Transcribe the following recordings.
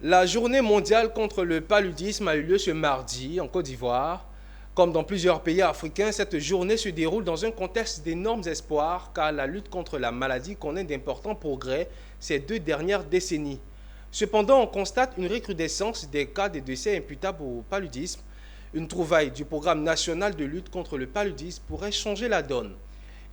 La journée mondiale contre le paludisme a eu lieu ce mardi en Côte d'Ivoire. Comme dans plusieurs pays africains, cette journée se déroule dans un contexte d'énormes espoirs car la lutte contre la maladie connaît d'importants progrès ces 2 dernières décennies. Cependant, on constate une recrudescence des cas de décès imputables au paludisme. Une trouvaille du programme national de lutte contre le paludisme pourrait changer la donne.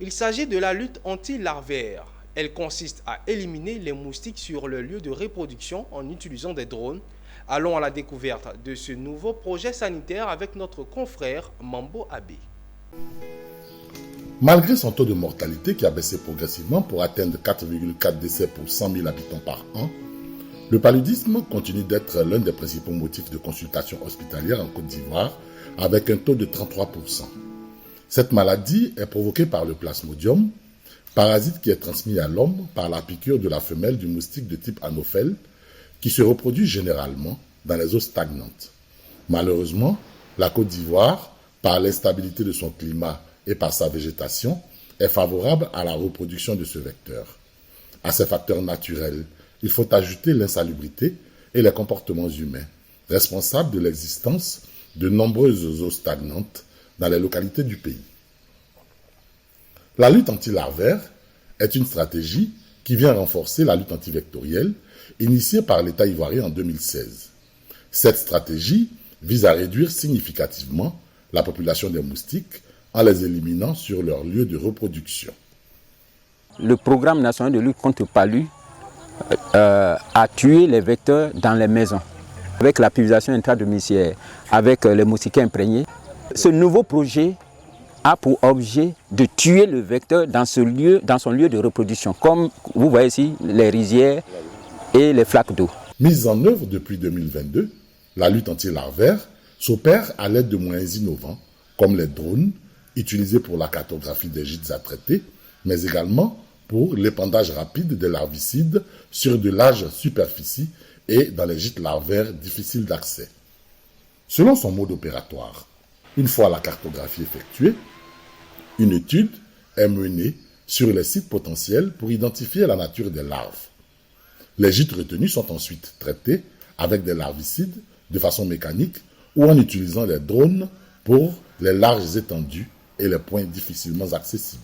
Il s'agit de la lutte anti-larvaire. Elle consiste à éliminer les moustiques sur le lieu de reproduction en utilisant des drones. Allons à la découverte de ce nouveau projet sanitaire avec notre confrère Mambo Abbé. Malgré son taux de mortalité qui a baissé progressivement pour atteindre 4,4 décès pour 100 000 habitants par an, le paludisme continue d'être l'un des principaux motifs de consultation hospitalière en Côte d'Ivoire avec un taux de 33%. Cette maladie est provoquée par le plasmodium, parasite qui est transmis à l'homme par la piqûre de la femelle du moustique de type Anophèle, qui se reproduit généralement dans les eaux stagnantes. Malheureusement, la Côte d'Ivoire, par l'instabilité de son climat et par sa végétation, est favorable à la reproduction de ce vecteur. À ces facteurs naturels, il faut ajouter l'insalubrité et les comportements humains, responsables de l'existence de nombreuses eaux stagnantes dans les localités du pays. La lutte anti-larvaire est une stratégie qui vient renforcer la lutte antivectorielle initiée par l'État ivoirien en 2016. Cette stratégie vise à réduire significativement la population des moustiques en les éliminant sur leur lieu de reproduction. Le programme national de lutte contre le palu a tué les vecteurs dans les maisons. Avec la pulvérisation intradomiciliaire, avec les moustiquaires imprégnés, ce nouveau projet a pour objet de tuer le vecteur dans son lieu de reproduction, comme vous voyez ici les rizières et les flaques d'eau. Mise en œuvre depuis 2022, la lutte anti-larvaire s'opère à l'aide de moyens innovants, comme les drones, utilisés pour la cartographie des gîtes à traiter, mais également pour l'épandage rapide des larvicides sur de larges superficies et dans les gîtes larvaires difficiles d'accès. Selon son mode opératoire, une fois la cartographie effectuée, une étude est menée sur les sites potentiels pour identifier la nature des larves. Les gîtes retenus sont ensuite traités avec des larvicides de façon mécanique ou en utilisant des drones pour les larges étendues et les points difficilement accessibles.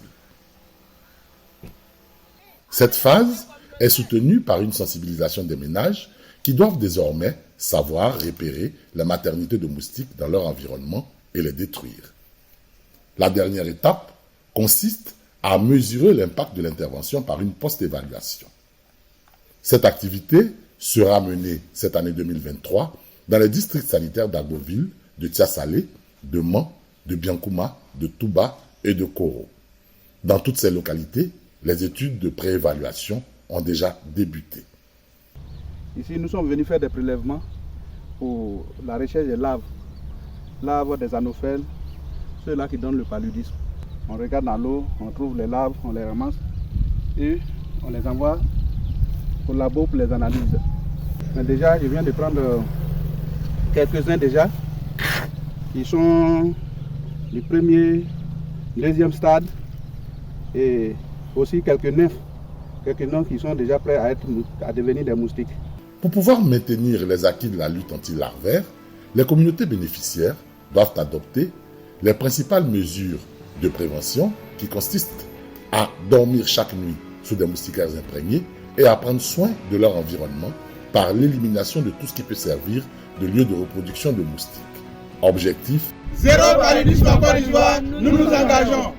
Cette phase est soutenue par une sensibilisation des ménages qui doivent désormais savoir repérer les maternités de moustiques dans leur environnement et les détruire. La dernière étape consiste à mesurer l'impact de l'intervention par une post-évaluation. Cette activité sera menée cette année 2023 dans les districts sanitaires d'Agboville, de Tiasalé, de Mans, de Biankouma, de Touba et de Koro. Dans toutes ces localités, les études de préévaluation ont déjà débuté. Ici, nous sommes venus faire des prélèvements pour la recherche des larves des anophèles, ceux-là qui donnent le paludisme. On regarde dans l'eau, on trouve les larves, on les ramasse et on les envoie au labo pour les analyses. Mais déjà, je viens de prendre quelques-uns déjà. Ils sont du premier, deuxième stade et aussi quelques noms qui sont déjà prêts à devenir des moustiques. Pour pouvoir maintenir les acquis de la lutte anti-larvaire, les communautés bénéficiaires doivent adopter les principales mesures de prévention qui consistent à dormir chaque nuit sous des moustiquaires imprégnés et à prendre soin de leur environnement par l'élimination de tout ce qui peut servir de lieu de reproduction de moustiques. Objectif: zéro paludisme en Côte d'Ivoire, nous nous engageons.